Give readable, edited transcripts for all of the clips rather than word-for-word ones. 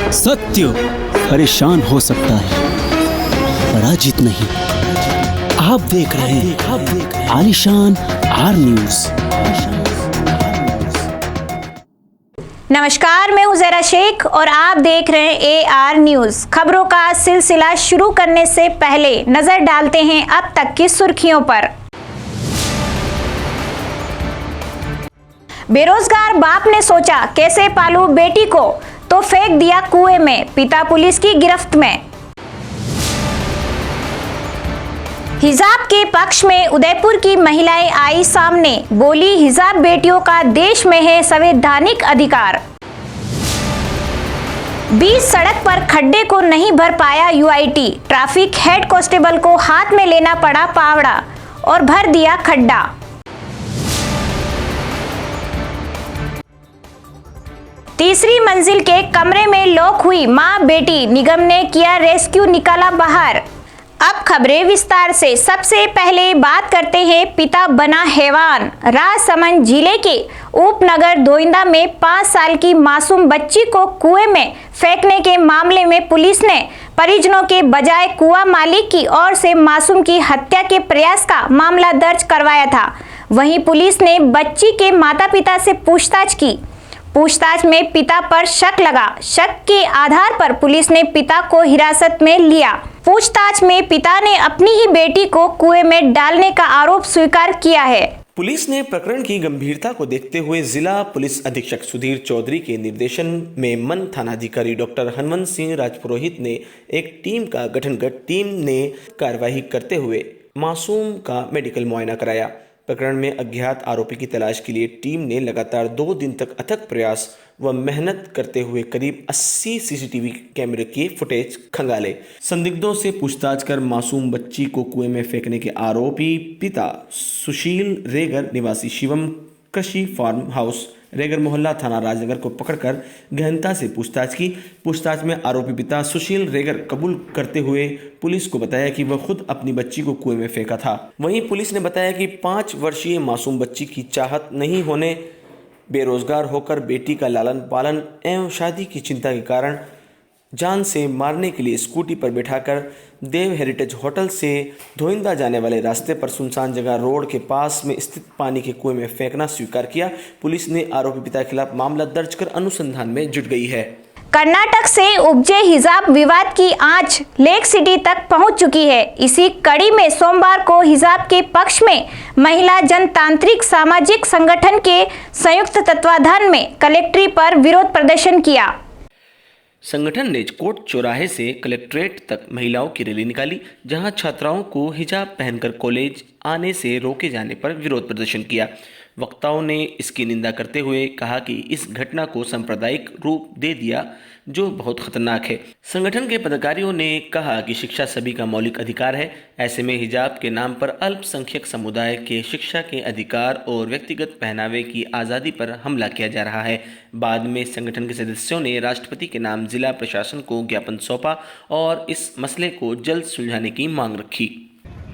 सत्य परेशान हो सकता है, पराजित नहीं। आप देख रहे हैं आलिशान आर न्यूज़। नमस्कार, मैं हूं ज़रा शेख और आप देख रहे हैं AR न्यूज़। खबरों का सिलसिला शुरू करने से पहले नजर डालते हैं अब तक की सुर्खियों पर। बेरोजगार बाप ने सोचा कैसे पालूं बेटी को, तो फेंक दिया कुएं में, पिता पुलिस की गिरफ्त में। हिजाब के पक्ष में उदयपुर की महिलाएं आई सामने, बोली हिजाब बेटियों का देश में है संवैधानिक अधिकार। बीच सड़क पर खड्डे को नहीं भर पाया UIT, ट्रैफिक हेड कांस्टेबल को हाथ में लेना पड़ा पावड़ा और भर दिया खड्डा। तीसरी मंजिल के कमरे में लॉक हुई मां बेटी, निगम ने किया रेस्क्यू, निकाला बाहर। अब खबरें विस्तार से। सबसे पहले बात करते हैं पिता बना हैवान। राजसमंद जिले के उपनगर दोइंदा में 5 साल की मासूम बच्ची को कुएं में फेंकने के मामले में पुलिस ने परिजनों के बजाय कुआं मालिक की ओर से मासूम की हत्या के प्रयास का मामला दर्ज करवाया था। वहीं पुलिस ने बच्ची के माता पिता से पूछताछ की। पूछताछ में पिता पर शक लगा। शक के आधार पर पुलिस ने पिता को हिरासत में लिया। पूछताछ में पिता ने अपनी ही बेटी को कुएं में डालने का आरोप स्वीकार किया है। पुलिस ने प्रकरण की गंभीरता को देखते हुए जिला पुलिस अधीक्षक सुधीर चौधरी के निर्देशन में मन थानाधिकारी डॉक्टर हनुमंत सिंह राजपुरोहित ने एक टीम का गठन कर टीम ने कार्यवाही करते हुए मासूम का मेडिकल मुआयना कराया। प्रकरण में अज्ञात आरोपी की तलाश के लिए टीम ने लगातार 2 दिन तक अथक प्रयास व मेहनत करते हुए करीब 80 CCTV कैमरे के फुटेज खंगाले। संदिग्धों से पूछताछ कर मासूम बच्ची को कुएं में फेंकने के आरोपी पिता सुशील रेगर निवासी शिवम कृषि फार्म हाउस रेगर मोहल्ला थाना राजनगर को पकड़कर गहनता से पूछताछ की। पूछताछ में आरोपी पिता सुशील रेगर कबूल करते हुए पुलिस को बताया कि वह खुद अपनी बच्ची को कुएं में फेंका था। वहीं पुलिस ने बताया कि 5 वर्षीय मासूम बच्ची की चाहत नहीं होने, बेरोजगार होकर बेटी का लालन पालन एवं शादी की चिंता के कारण जान से मारने के लिए स्कूटी पर बैठाकर देव हेरिटेज होटल से धोइंदा जाने वाले रास्ते पर सुनसान जगह रोड के पास में स्थित पानी के कुएं में फेंकना स्वीकार किया। पुलिस ने आरोपी पिता के खिलाफ मामला दर्ज कर अनुसंधान में जुट गई है। कर्नाटक से उपजे हिजाब विवाद की आंच लेक सिटी तक पहुंच चुकी है। इसी कड़ी में सोमवार को हिजाब के पक्ष में महिला जनतांत्रिक सामाजिक संगठन के संयुक्त तत्वाधान में कलेक्ट्री पर विरोध प्रदर्शन किया। संगठन ने कोट चौराहे से कलेक्ट्रेट तक महिलाओं की रैली निकाली, जहां छात्राओं को हिजाब पहनकर कॉलेज आने से रोके जाने पर विरोध प्रदर्शन किया। वक्ताओं ने इसकी निंदा करते हुए कहा कि इस घटना को सांप्रदायिक रूप दे दिया, जो बहुत खतरनाक है। संगठन के पदाधिकारियों ने कहा कि शिक्षा सभी का मौलिक अधिकार है। ऐसे में हिजाब के नाम पर अल्पसंख्यक समुदाय के शिक्षा के अधिकार और व्यक्तिगत पहनावे की आज़ादी पर हमला किया जा रहा है। बाद में संगठन के सदस्यों ने राष्ट्रपति के नाम जिला प्रशासन को ज्ञापन सौंपा और इस मसले को जल्द सुलझाने की मांग रखी।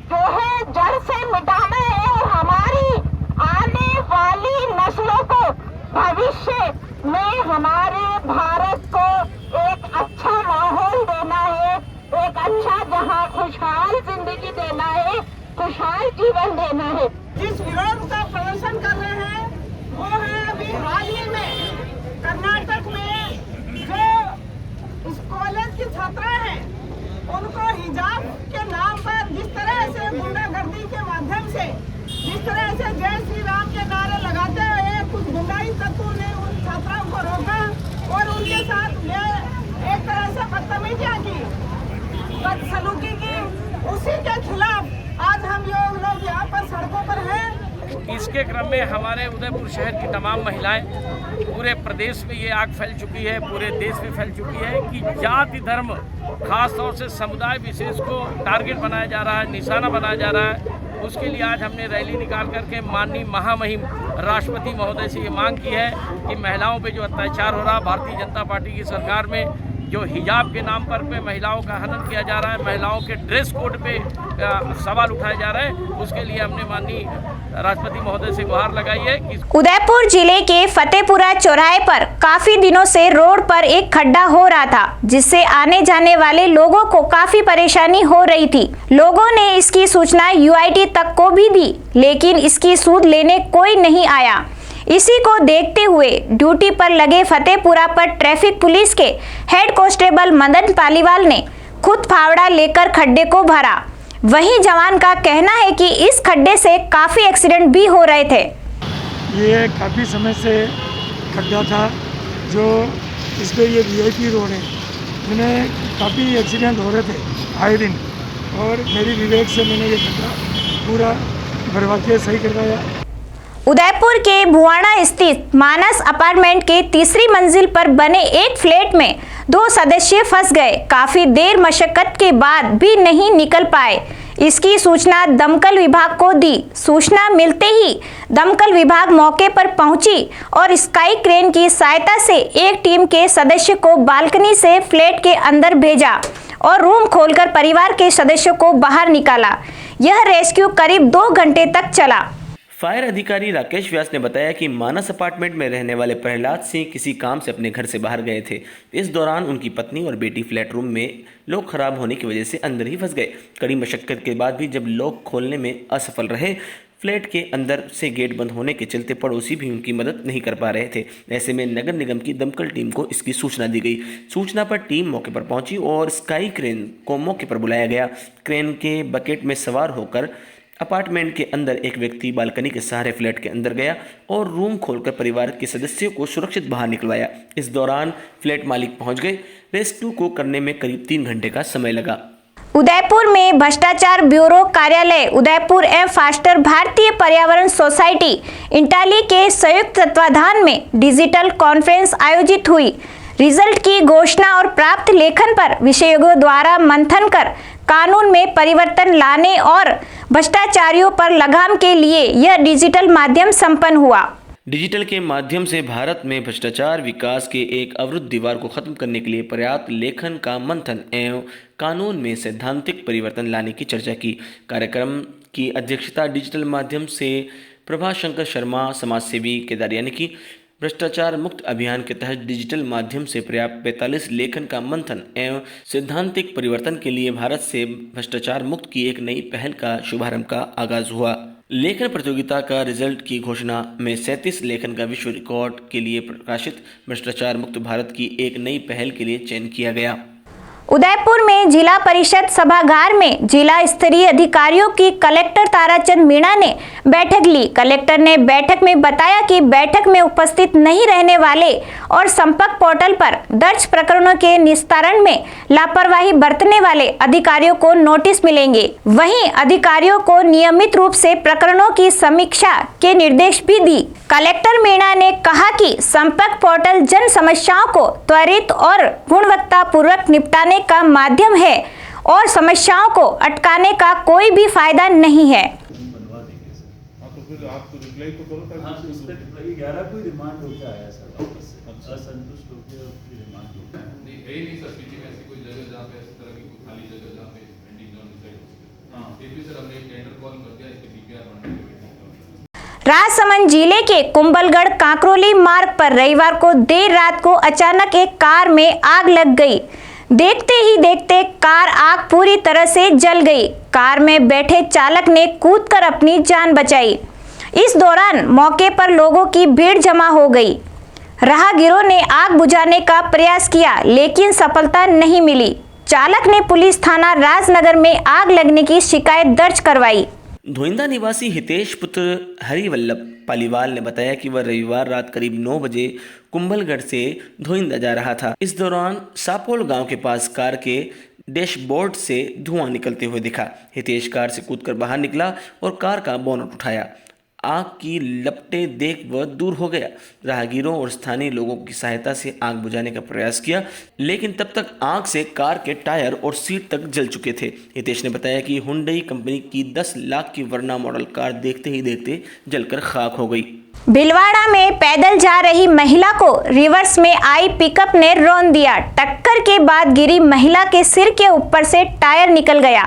जो है जड़ से मिटाना है और हमारी आने वाली नस्लों को भविष्य में हमारे भारत को एक अच्छा माहौल देना है, एक अच्छा जहां खुशहाल जिंदगी देना है, खुशहाल जीवन देना है। जिस विरोध का प्रदर्शन कर रहे हैं वो है अभी हाल ही में कर्नाटक में जो इस कॉलेज की छात्रा है उनको हिजाब के नाम पर जिस तरह से गुंडागर्दी के माध्यम से जिस तरह से जय श्री राम के नारे लगाते हुए कुछ गुंडाई तत्वों ने उन छात्राओं को रोका और उनके साथ एक तरह से बदतमीजियां की, बदसलूकी की, उसी के खिलाफ आज हम लोग यहाँ पर सड़कों पर हैं। इसके क्रम में हमारे उदयपुर शहर की तमाम महिलाएं, पूरे प्रदेश में ये आग फैल चुकी है, पूरे देश में फैल चुकी है कि जाति धर्म खास तौर से समुदाय विशेष को टारगेट बनाया जा रहा है, निशाना बनाया जा रहा है। उसके लिए आज हमने रैली निकाल करके माननीय महामहिम राष्ट्रपति महोदय से ये मांग की है कि महिलाओं पे जो अत्याचार हो रहा, भारतीय जनता पार्टी की सरकार में जो हिजाब के नाम पर पे महिलाओं का हनन किया जा रहा है, महिलाओं के ड्रेस कोड पे सवाल उठाए जा रहे हैं, उसके लिए हमने माननीय राष्ट्रपति महोदय से गुहार लगाई है कि उदयपुर जिले के फतेहपुरा चौराहे पर काफी दिनों से रोड पर एक खड्डा हो रहा था, जिससे आने जाने वाले लोगों को काफी परेशानी हो रही थी। लोगों ने इसकी सूचना यूआईटी तक को भी दी, लेकिन इसकी सूद लेने कोई नहीं आया। इसी को देखते हुए ड्यूटी पर लगे फतेहपुरा पर ट्रैफिक पुलिस के हेड कांस्टेबल मदन पालीवाल ने खुद फावड़ा लेकर खड्डे को भरा। वहीं जवान का कहना है कि इस खड्डे से काफी एक्सीडेंट भी हो रहे थे। ये काफ़ी समय से खड्डा था, जो इस पर ये वीआईपी रोड है, इनमें काफ़ी एक्सीडेंट हो रहे थे आए दिन, और मेरी विवेक से मैंने ये खड्डा पूरा भरवा के सही करवाया। उदयपुर के भुवाना स्थित मानस अपार्टमेंट के तीसरी मंजिल पर बने एक फ्लैट में 2 सदस्य फंस गए। काफी देर मशक्कत के बाद भी नहीं निकल पाए। इसकी सूचना दमकल विभाग को दी। सूचना मिलते ही दमकल विभाग मौके पर पहुंची और स्काई क्रेन की सहायता से एक टीम के सदस्य को बालकनी से फ्लैट के अंदर भेजा और रूम खोलकर परिवार के सदस्यों को बाहर निकाला। यह रेस्क्यू करीब 2 घंटे तक चला। फायर अधिकारी राकेश व्यास ने बताया कि मानस अपार्टमेंट में रहने वाले प्रहलाद सिंह किसी काम से अपने घर से बाहर गए थे। इस दौरान उनकी पत्नी और बेटी फ्लैट रूम में लॉक खराब होने की वजह से अंदर ही फंस गए। कड़ी मशक्कत के बाद भी जब लॉक खोलने में असफल रहे, फ्लैट के अंदर से गेट बंद होने के चलते पड़ोसी भी उनकी मदद नहीं कर पा रहे थे। ऐसे में नगर निगम की दमकल टीम को इसकी सूचना दी गई। सूचना पर टीम मौके पर पहुंची और स्काई क्रेन को मौके पर बुलाया गया। क्रेन के बकेट में सवार होकर अपार्टमेंट के अंदर एक व्यक्ति बालकनी के सहारे फ्लैट के अंदर गया और रूम खोलकर परिवार के सदस्यों को सुरक्षित बाहर निकलवाया। इस दौरान फ्लैट मालिक पहुंच गए। रेस्क्यू को करने में करीब 3 घंटे का समय लगा। उदयपुर में भ्रष्टाचार ब्यूरो कार्यालय उदयपुर एवं फास्टर भारतीय पर्यावरण सोसाइटी इंटाली के संयुक्त तत्वाधान में डिजिटल कॉन्फ्रेंस आयोजित हुई। रिजल्ट की घोषणा और प्राप्त लेखन पर विशेषज्ञों द्वारा मंथन कर कानून में परिवर्तन लाने और भ्रष्टाचारियों पर लगाम के लिए यह डिजिटल माध्यम संपन्न हुआ। डिजिटल के माध्यम से भारत में भ्रष्टाचार विकास के एक अवरुद्ध दीवार को खत्म करने के लिए पर्याप्त लेखन का मंथन एवं कानून में सैद्धांतिक परिवर्तन लाने की चर्चा की। कार्यक्रम की अध्यक्षता डिजिटल माध्यम से प्रभाशंकर शर्मा समाजसेवी केदारिया ने की। भ्रष्टाचार मुक्त अभियान के तहत डिजिटल माध्यम से पर्याप्त 45 लेखन का मंथन एवं सैद्धांतिक परिवर्तन के लिए भारत से भ्रष्टाचार मुक्त की एक नई पहल का शुभारंभ का आगाज हुआ। लेखन प्रतियोगिता का रिजल्ट की घोषणा में 37 लेखन का विश्व रिकॉर्ड के लिए प्रकाशित भ्रष्टाचार मुक्त भारत की एक नई पहल के लिए चयन किया गया। उदयपुर में जिला परिषद सभागार में जिला स्तरीय अधिकारियों की कलेक्टर ताराचंद मीणा ने बैठक ली। कलेक्टर ने बैठक में बताया कि बैठक में उपस्थित नहीं रहने वाले और संपर्क पोर्टल पर दर्ज प्रकरणों के निस्तारण में लापरवाही बरतने वाले अधिकारियों को नोटिस मिलेंगे। वहीं अधिकारियों को नियमित रूप से प्रकरणों की समीक्षा के निर्देश भी दी। कलेक्टर मीणा ने कहा कि संपर्क पोर्टल जन समस्याओं को त्वरित और गुणवत्तापूर्वक निपटाने का माध्यम है और समस्याओं को अटकाने का कोई भी फायदा नहीं है। राजसमंद जिले के कुंभलगढ़ कांकरोली मार्ग पर रविवार को देर रात को अचानक एक कार में आग लग गई। देखते ही देखते कार आग पूरी तरह से जल गई। कार में बैठे चालक ने कूदकर अपनी जान बचाई। इस दौरान मौके पर लोगों की भीड़ जमा हो गई। राहगीरों ने आग बुझाने का प्रयास किया, लेकिन सफलता नहीं मिली। चालक ने पुलिस थाना राजनगर में आग लगने की शिकायत दर्ज करवाई। धोइंदा निवासी हितेश पुत्र हरिवल्लभ पालीवाल ने बताया कि वह रविवार रात करीब 9 बजे कुंभलगढ़ से धोइंदा जा रहा था। इस दौरान सापोल गांव के पास कार के डैशबोर्ड से धुआं निकलते हुए दिखा। हितेश कार से कूदकर बाहर निकला और कार का बोनट उठाया। आग की लपटें देख वह दूर हो गया। राहगीरों और स्थानीय लोगों की सहायता से आग बुझाने का प्रयास किया, लेकिन तब तक आग से कार के टायर और सीट तक जल चुके थे। हितेश ने बताया कि हुंडई कंपनी की 10 लाख की वर्ना मॉडल कार देखते ही देखते जलकर खाक हो गई। भीलवाड़ा में पैदल जा रही महिला को रिवर्स में आई पिकअप ने रौंद दिया। टक्कर के बाद गिरी महिला के सिर के ऊपर से टायर निकल गया।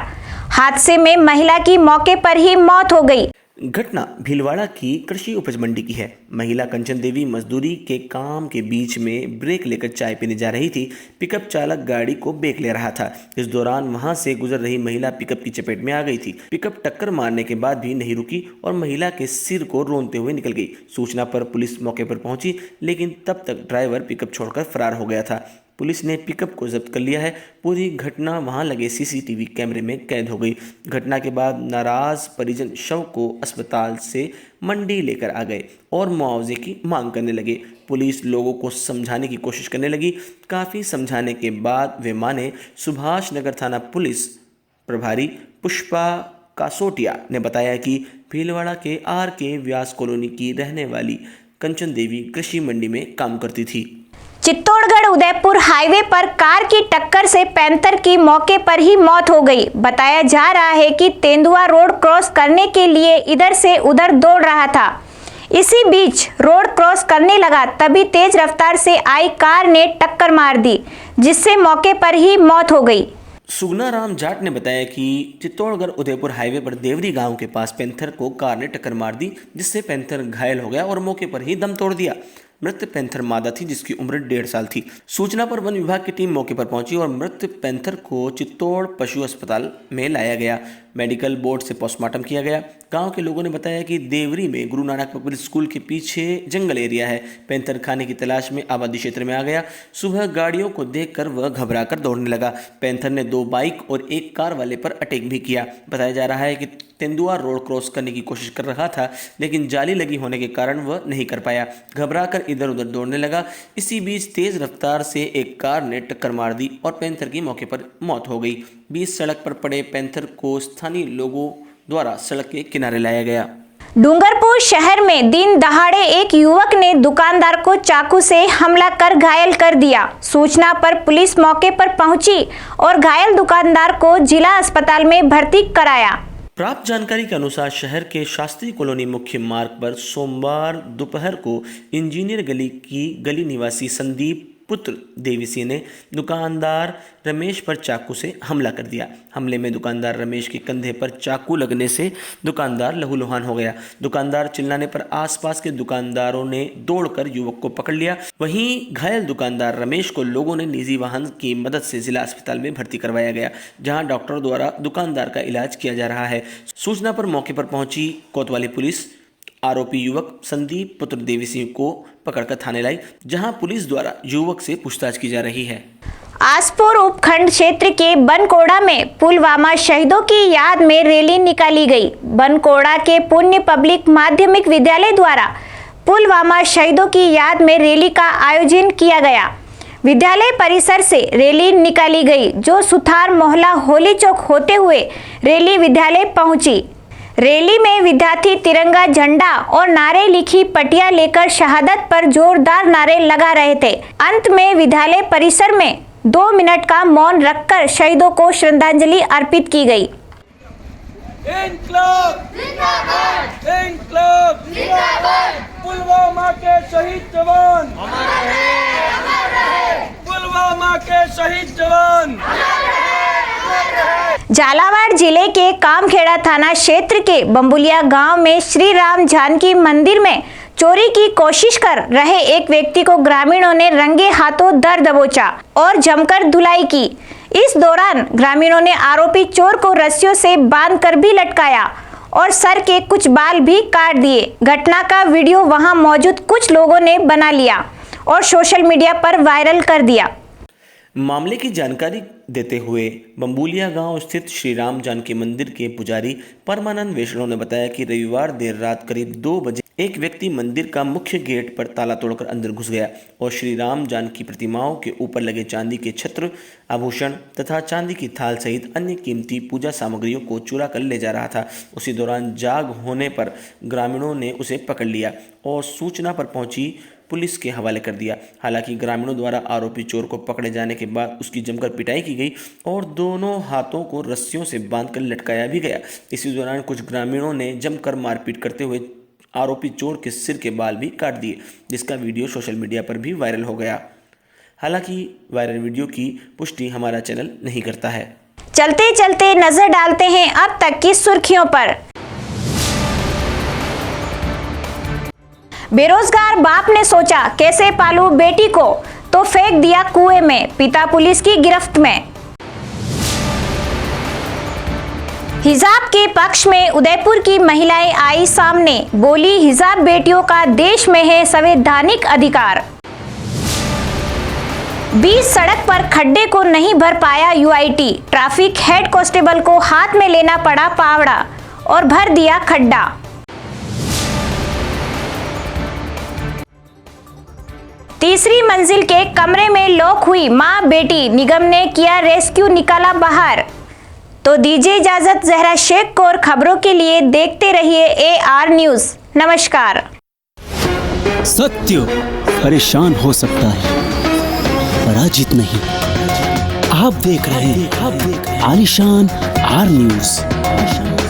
हादसे में महिला की मौके पर ही मौत हो गई। घटना भीलवाड़ा की कृषि उपज मंडी की है। महिला कंचन देवी मजदूरी के काम के बीच में ब्रेक लेकर चाय पीने जा रही थी। पिकअप चालक गाड़ी को ब्रेक ले रहा था। इस दौरान वहां से गुजर रही महिला पिकअप की चपेट में आ गई थी। पिकअप टक्कर मारने के बाद भी नहीं रुकी और महिला के सिर को रौंदते हुए निकल गई। सूचना पर पुलिस मौके पर पहुंची, लेकिन तब तक ड्राइवर पिकअप छोड़कर फरार हो गया था। पुलिस ने पिकअप को जब्त कर लिया है। पूरी घटना वहां लगे सीसीटीवी कैमरे में कैद हो गई। घटना के बाद नाराज परिजन शव को अस्पताल से मंडी लेकर आ गए और मुआवजे की मांग करने लगे। पुलिस लोगों को समझाने की कोशिश करने लगी। काफ़ी समझाने के बाद वे माने। सुभाष नगर थाना पुलिस प्रभारी पुष्पा कासोटिया ने बताया कि भीलवाड़ा के RK व्यास कॉलोनी की रहने वाली कंचन देवी कृषि मंडी में काम करती थी। चित्तौड़गढ़ उदयपुर हाईवे पर कार की टक्कर से पैंथर की मौके पर ही मौत हो गई। बताया जा रहा है कि तेंदुआ रोड क्रॉस करने के लिए इधर से उधर दौड़ रहा था। इसी बीच रोड क्रॉस करने लगा, तभी तेज रफ्तार से आई कार ने टक्कर मार दी, जिससे मौके पर ही मौत हो गई। सुगना राम जाट ने बताया कि चित्तौड़गढ़ उदयपुर हाईवे पर देवरी गांव के पास पैंथर को कार ने टक्कर मार दी, जिससे पैंथर घायल हो गया और मौके पर ही दम तोड़ दिया। मृत पैंथर मादा थी, जिसकी उम्र 1.5 साल थी। सूचना पर वन विभाग की टीम मौके पर पहुंची और मृत पैंथर को चित्तौड़ पशु अस्पताल में लाया गया। मेडिकल बोर्ड से पोस्टमार्टम किया गया। गांव के लोगों ने बताया कि देवरी में गुरु नानक पब्लिक स्कूल के पीछे जंगल एरिया है। पैंथर खाने की तलाश में आबादी क्षेत्र में आ गया। सुबह गाड़ियों को देखकर वह घबराकर दौड़ने लगा। पैंथर ने 2 बाइक और 1 कार वाले पर अटैक भी किया। बताया जा रहा है कि तेंदुआ रोड क्रॉस करने की कोशिश कर रहा था, लेकिन जाली लगी होने के कारण वह नहीं कर पाया। घबराकर इधर उधर दौड़ने लगा। इसी बीच तेज रफ्तार से एक कार ने टक्कर मार दी और पैंथर की मौके पर मौत हो गई। बीच सड़क पर पड़े पैंथर को स्थानीय लोगों द्वारा सड़क के किनारे लाया गया। डूंगरपुर शहर में दिन दहाड़े एक युवक ने दुकानदार को चाकू से हमला कर घायल कर दिया। सूचना पर पुलिस मौके पर पहुंची और घायल दुकानदार को जिला अस्पताल में भर्ती कराया। प्राप्त जानकारी के अनुसार शहर के शास्त्री कॉलोनी मुख्य मार्ग पर सोमवार दोपहर को इंजीनियर गली की गली निवासी संदीप पुत्र देवीसी ने दुकानदार रमेश पर चाकू से हमला कर दिया। हमले में दुकानदार रमेश के कंधे पर चाकू लगने से दुकानदार लहूलुहान हो गया। दुकानदार चिल्लाने पर आसपास के दुकानदारों ने दौड़कर युवक को पकड़ लिया। वहीं घायल दुकानदार रमेश को लोगों ने निजी वाहन की मदद से जिला अस्पताल में भर्ती करवाया गया, जहां डॉक्टर द्वारा दुकानदार का इलाज किया जा रहा है। सूचना पर मौके पर पहुंची कोतवाली पुलिस आरोपी युवक संदीप पुत्र देवी सिंह को पकड़कर थाने लाई, जहां पुलिस द्वारा युवक से पूछताछ की जा रही है। आसपुर उपखंड क्षेत्र के बनकोड़ा में पुलवामा शहीदों की याद में रैली निकाली गई। बनकोड़ा के पुण्य पब्लिक माध्यमिक विद्यालय द्वारा पुलवामा शहीदों की याद में रैली का आयोजन किया गया। विद्यालय परिसर से रैली निकाली गई, जो सुथार मोहल्ला होली चौक होते हुए रैली विद्यालय पहुंची। रैली में विद्यार्थी तिरंगा झंडा और नारे लिखी पटिया लेकर शहादत पर जोरदार नारे लगा रहे थे। अंत में विद्यालय परिसर में 2 मिनट का मौन रखकर शहीदों को श्रद्धांजलि अर्पित की गई। इंक्लाब जिंदाबाद, इंक्लाब जिंदाबाद। पुलवामा के शहीद जवान अमर रहे, अमर रहे। पुलवामा के शहीद जवान झालावाड़ जिले के कामखेड़ा थाना क्षेत्र के बम्बुलिया गांव में श्री राम जानकी मंदिर में चोरी की कोशिश कर रहे एक व्यक्ति को ग्रामीणों ने रंगे हाथों दर दबोचा और जमकर धुलाई की। इस दौरान ग्रामीणों ने आरोपी चोर को रस्सियों से बांधकर भी लटकाया और सर के कुछ बाल भी काट दिए। घटना का वीडियो वहां मौजूद कुछ लोगों ने बना लिया और सोशल मीडिया पर वायरल कर दिया। मामले की जानकारी देते हुए बम्बुलिया गांव स्थित श्री राम जानकी मंदिर के पुजारी परमानंद वैष्णव ने बताया कि रविवार देर रात करीब 2 बजे एक व्यक्ति मंदिर का मुख्य गेट पर ताला तोड़कर अंदर घुस गया और श्री राम जानकी प्रतिमाओं के ऊपर लगे चांदी के छत्र, आभूषण तथा चांदी की थाल सहित अन्य कीमती पूजा सामग्रियों को चुरा कर ले जा रहा था। उसी दौरान जाग होने पर ग्रामीणों ने उसे पकड़ लिया और सूचना पर पहुंची पुलिस के हवाले कर दिया। हालांकि ग्रामीणों द्वारा आरोपी चोर को पकड़े जाने के बाद उसकी जमकर पिटाई की गई और दोनों हाथों को रस्सियों से बांधकर लटकाया भी गया। इसी दौरान कुछ ग्रामीणों ने जमकर मारपीट करते हुए आरोपी चोर के सिर के बाल भी काट दिए, जिसका वीडियो सोशल मीडिया पर भी वायरल हो गया। हालांकि वायरल वीडियो की पुष्टि हमारा चैनल नहीं करता है। चलते चलते नजर डालते हैं अब तक की सुर्खियों पर। बेरोजगार बाप ने सोचा कैसे पालूं बेटी को, तो फेंक दिया कुएं में, पिता पुलिस की गिरफ्त में। हिजाब के पक्ष में उदयपुर की महिलाएं आई सामने, बोली हिजाब बेटियों का देश में है संवैधानिक अधिकार। बीच सड़क पर खड्डे को नहीं भर पाया यूआईटी, ट्रैफिक हेड कांस्टेबल को हाथ में लेना पड़ा पावड़ा और भर दिया खड्डा। तीसरी मंजिल के कमरे में लॉक हुई मां बेटी, निगम ने किया रेस्क्यू, निकाला बाहर। तो दीजिए इजाजत जहरा शेख को, और खबरों के लिए देखते रहिए AR न्यूज। नमस्कार। सत्य परेशान हो सकता है, पराजित नहीं। आप देख रहे हैं आलिशान R न्यूज।